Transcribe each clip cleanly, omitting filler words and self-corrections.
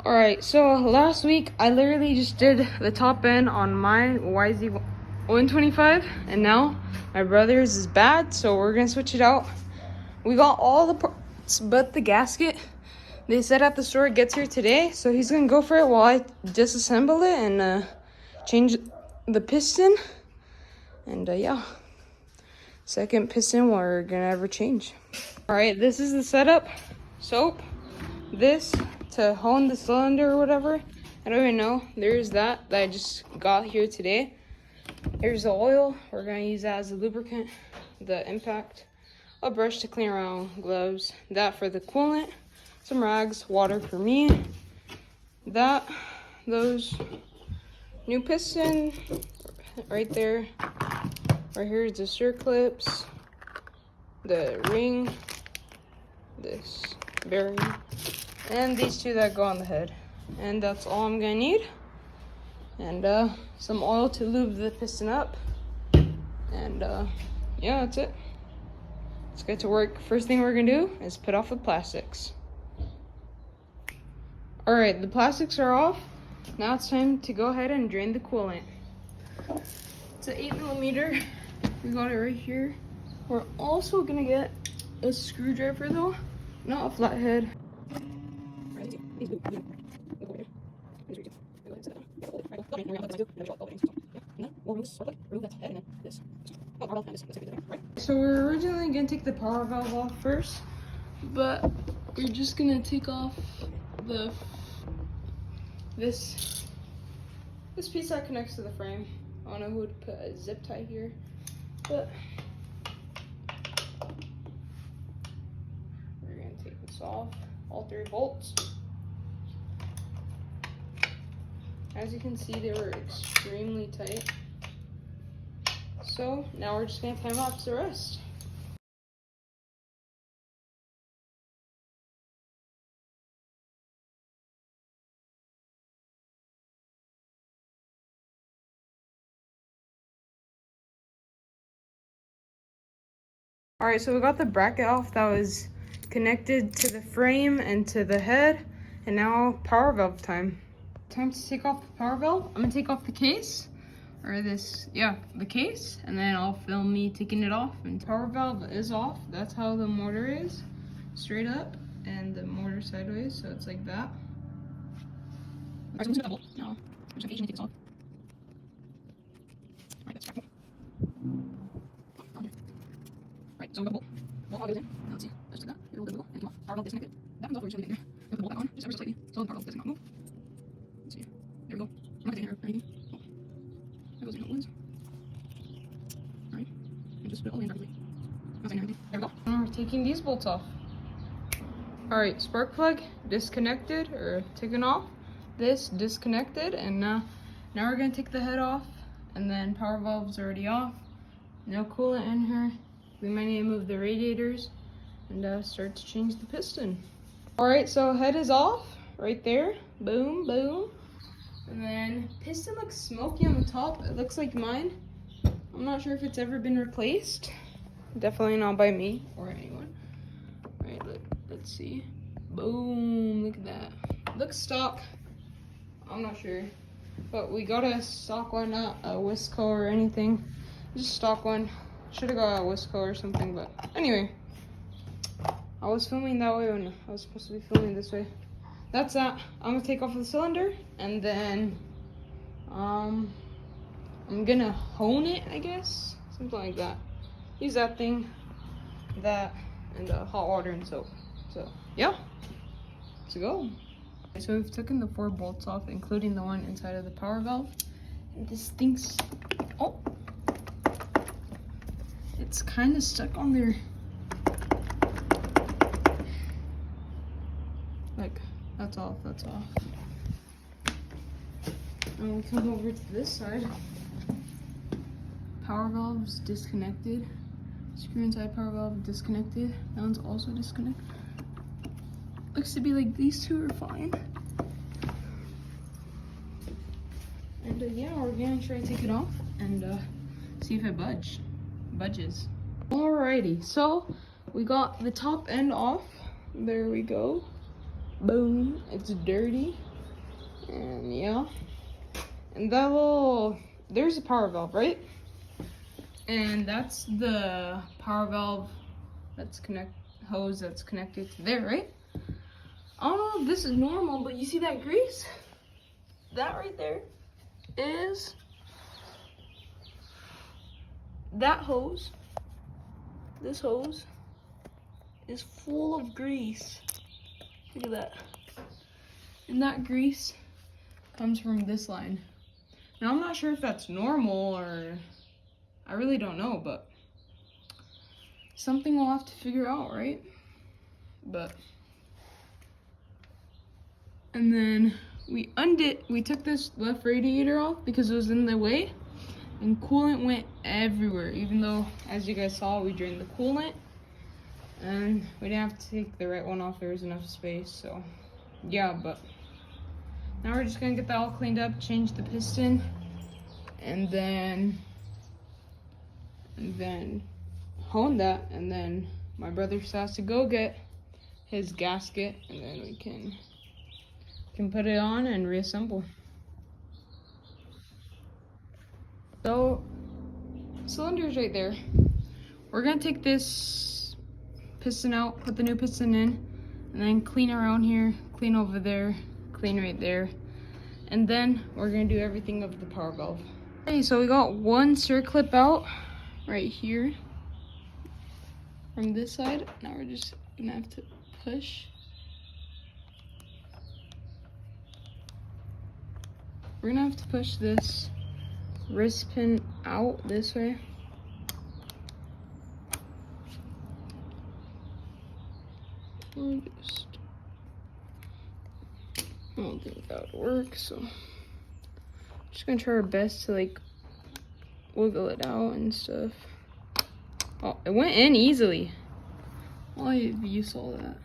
Alright, so last week I literally just did the top end on my YZ125, and now my brother's is bad, so we're gonna switch it out. We got all the parts but the gasket. They said at the store it gets here today, so he's gonna go for it while I disassemble it and change the piston. And yeah, second piston we're gonna ever change. Alright, this is the setup. Soap, this to hone the cylinder or whatever. I don't even know. There's that I just got here today. Here's the oil. We're gonna use that as a lubricant. The impact, a brush to clean around, gloves, that for the coolant, some rags, water for me, those, new piston right there. Right here is the circlips, the ring, this bearing, and these two that go on the head. And that's all I'm gonna need. And some oil to lube the piston up. And yeah, that's it. Let's get to work. First thing we're gonna do is put off the plastics. All right, the plastics are off. Now it's time to go ahead and drain the coolant. It's an 8mm. We got it right here. We're also gonna get a screwdriver though, not a flathead. So we're originally gonna take the power valve off first, but we're just gonna take off this piece that connects to the frame. I don't know who would put a zip tie here, but we're gonna take this off, all 3 bolts. As you can see, they were extremely tight. So now we're just gonna time lapse the rest. All right, so we got the bracket off that was connected to the frame and to the head, and now power valve time. Time to take off the power valve. I'm gonna take off the case, or the case, and then I'll film me taking it off. And power valve is off. That's how the motor is, straight up, and the motor sideways, so it's like that. Alright, so I'm just gonna double. No, I'm just gonna take this off. Alright, that's crackle. Right, so I'm gonna bolt all goes in. Now let's see, just like that. Get a little bit of wiggle, and come off. Power valve disconnected. That comes off very gently there. Put the bolt back on, just ever so slightly, so the power valve does not move. Let's see. There we go. I'm not getting it or anything. Oh. That goes in outwards. Alright. And just put it all in perfectly. Not saying anything. There we go. And we're taking these bolts off. Alright, spark plug disconnected or taken off. This disconnected, and now we're gonna take the head off, and then power valve's already off. No coolant in here. We might need to move the radiators and start to change the piston. Alright, so head is off right there. Boom, boom. And then piston looks smoky on the top. It looks like mine. I'm not sure if it's ever been replaced. Definitely not by me or anyone. Alright, let's see. Boom, look at that. Looks stock. I'm not sure. But we got a stock one, not a Wisco or anything. Just stock one. Should have got a Wisco or something, but anyway. I was filming that way when I was supposed to be filming this way. That's that. I'm gonna take off the cylinder, and then I'm gonna hone it, I guess. Something like that. Use that thing, that, and hot water and soap. So yeah, let's go. So we've taken the 4 bolts off, including the one inside of the power valve. And this thing's, oh, it's kind of stuck on there. Like, that's off, that's off. And we come over to this side. Power valve's disconnected. Screw inside power valve disconnected. That one's also disconnected. Looks to be like these 2 are fine. And yeah, we're gonna try to take it off and see if it budges. Alrighty, so we got the top end off. There we go. Boom. It's dirty. And yeah. And that little, there's a power valve, right? And that's the power valve that's hose that's connected to there, right? I don't know if this is normal, but you see that grease? That right there is that hose. This hose is full of grease. Look at that. And that grease comes from this line. Now I'm not sure if that's normal or I really don't know, but something we'll have to figure out, right? But and then we took this left radiator off because it was in the way, and coolant went everywhere, even though, as you guys saw, we drained the coolant and we didn't have to take the right one off. There was enough space, so yeah. But now we're just gonna get that all cleaned up, change the piston, and then hone that, and then my brother still has to go get his gasket, and then we can put it on and reassemble. So cylinder's right there. We're gonna take this piston out, put the new piston in, and then clean around here, clean over there, clean right there, and then we're gonna do everything of the power valve. Okay, so we got one circlip out right here from this side. Now we're just gonna have to push. We're gonna have to push this wrist pin out this way. I don't think that would work, so I'm just gonna try our best to like wiggle it out and stuff. Oh, it went in easily. Oh, you saw that.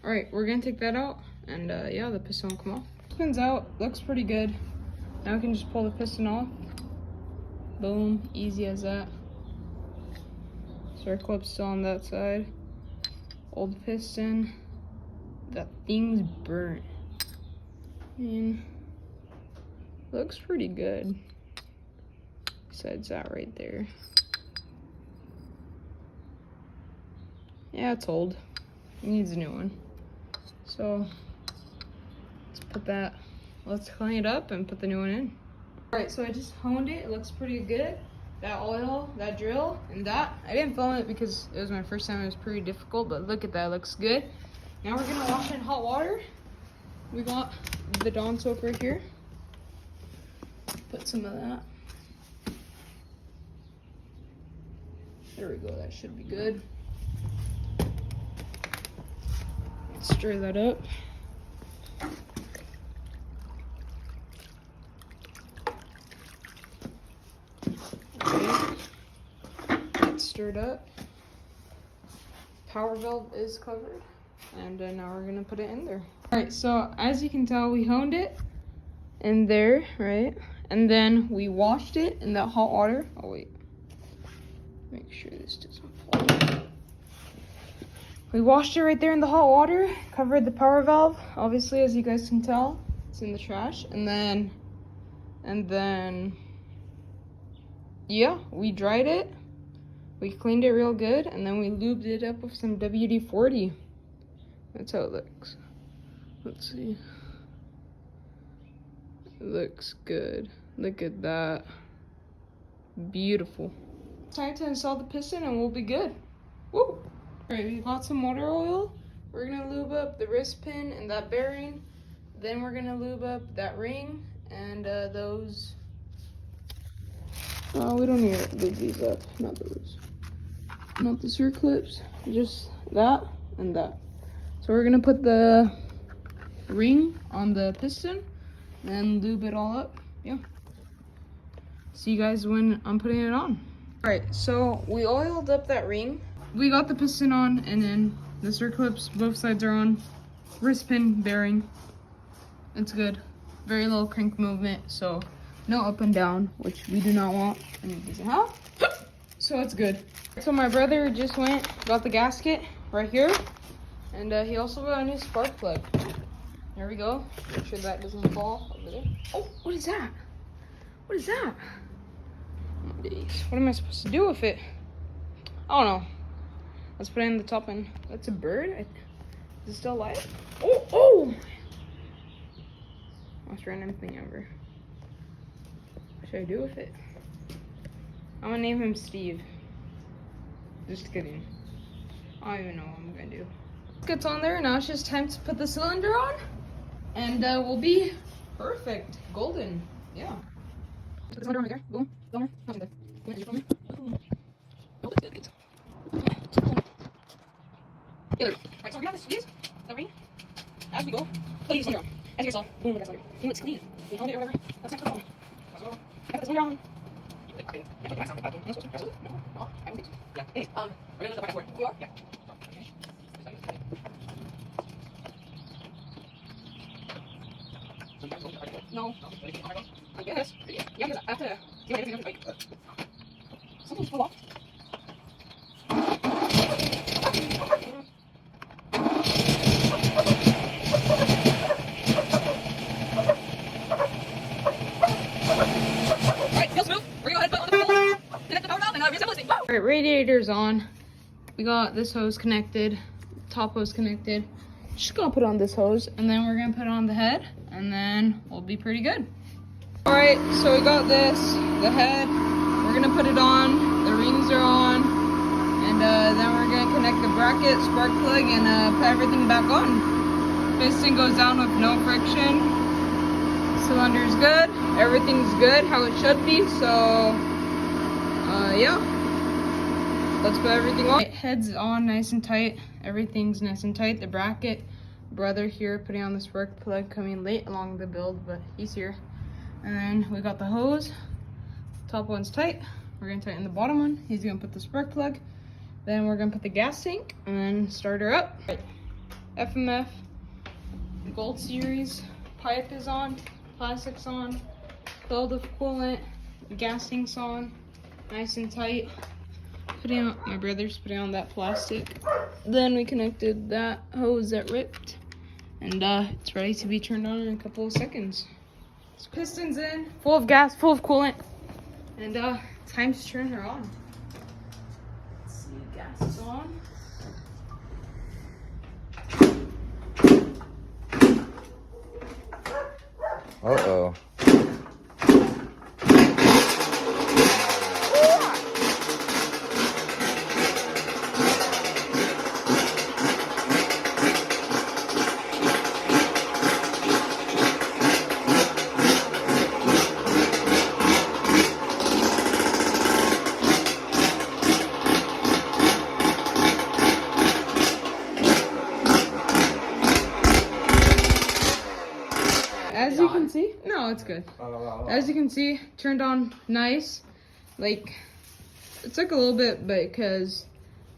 All right, we're gonna take that out, and yeah, the piston will come off. Piston's out, looks pretty good. Now we can just pull the piston off. Boom, easy as that. Circlip's still on that side. Old piston. That thing's burnt. I mean, looks pretty good. Besides that right there. Yeah, it's old. It needs a new one. So let's put that, let's clean it up and put the new one in. All right, so I just honed it. It looks pretty good. That oil, that drill, and that. I didn't film it because it was my first time. It was pretty difficult, but look at that, it looks good. Now we're gonna wash it in hot water. We got the Dawn soap right here. Put some of that. There we go, that should be good. Stir that up. Okay. That's stirred up. Power valve is covered. And now we're gonna put it in there. All right, so as you can tell, we honed it in there, right? And then we washed it in that hot water. Oh wait, make sure this doesn't fall. We washed it right there in the hot water, covered the power valve. Obviously, as you guys can tell, it's in the trash. And then, yeah, we dried it. We cleaned it real good, and then we lubed it up with some WD-40. That's how it looks. Let's see. It looks good. Look at that. Beautiful. Time to install the piston and we'll be good. Woo! Alright, we got some motor oil. We're gonna lube up the wrist pin and that bearing. Then we're gonna lube up that ring and those. Oh, we don't need to lube these up. Not those. Not the circlips. Just that and that. So we're gonna put the ring on the piston and lube it all up. Yeah. See you guys when I'm putting it on. All right, so we oiled up that ring. We got the piston on, and then the circlips, both sides are on. Wrist pin, bearing. It's good. Very little crank movement, so no up and down, which we do not want. And it doesn't have. So it's good. So my brother just got the gasket right here. And he also got a new spark plug. There we go. Make sure that doesn't fall over there. Oh, what is that? What is that? Oh my days. What am I supposed to do with it? I don't know. Let's put it in the top end. That's a bird? Is it still alive? Oh, oh! Almost ran anything over. What should I do with it? I'm gonna name him Steve. Just kidding. I don't even know what I'm gonna do. It's on there. Now it's just time to put the cylinder on. And we'll be perfect. Golden. Yeah. Put the cylinder on right there. Boom. Cylinder. Not there. Come here, come here. Oh, that's good. Yeah, there we go. Right, so we got these. As we go, put the cylinder on. As you guys saw, boom, that's cylinder. Boom, it's clean. We found it or whatever. That's not the problem. I put the cylinder on. No. I guess. Yeah, because I have to do everything else like something's full off. Alright, radiator's on. We got this hose connected, top hose connected. Just gonna put on this hose, and then we're gonna put on the head, and then we'll be pretty good. Alright, so we got this, the head. We're gonna put it on, the rings are on, and then we're gonna connect the bracket, spark plug, and put everything back on. Piston goes down with no friction. Cylinder's good, everything's good, how it should be, so yeah. Let's put everything on. Head's on nice and tight. Everything's nice and tight. The bracket, brother here putting on the spark plug, coming late along the build, but he's here. And then we got the hose. Top one's tight. We're gonna tighten the bottom one. He's gonna put the spark plug. Then we're gonna put the gas tank and then start her up. FMF, Gold Series, pipe is on, plastic's on, filled with coolant, gas tank's on, nice and tight. My brother's putting on that plastic. Then we connected that hose that ripped, and it's ready to be turned on in a couple of seconds. So piston's in, full of gas, full of coolant, and time to turn her on. Let's see, gas is on. Uh-oh. As you can see, no, it's good. As you can see, turned on nice. Like, it took a little bit because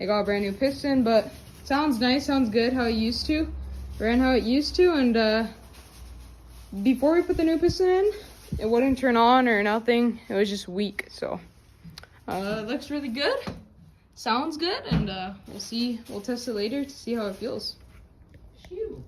I got a brand new piston, but sounds nice, sounds good how it used to. Ran how it used to, and before we put the new piston in, it wouldn't turn on or nothing. It was just weak, so it looks really good. Sounds good, and we'll test it later to see how it feels. Phew.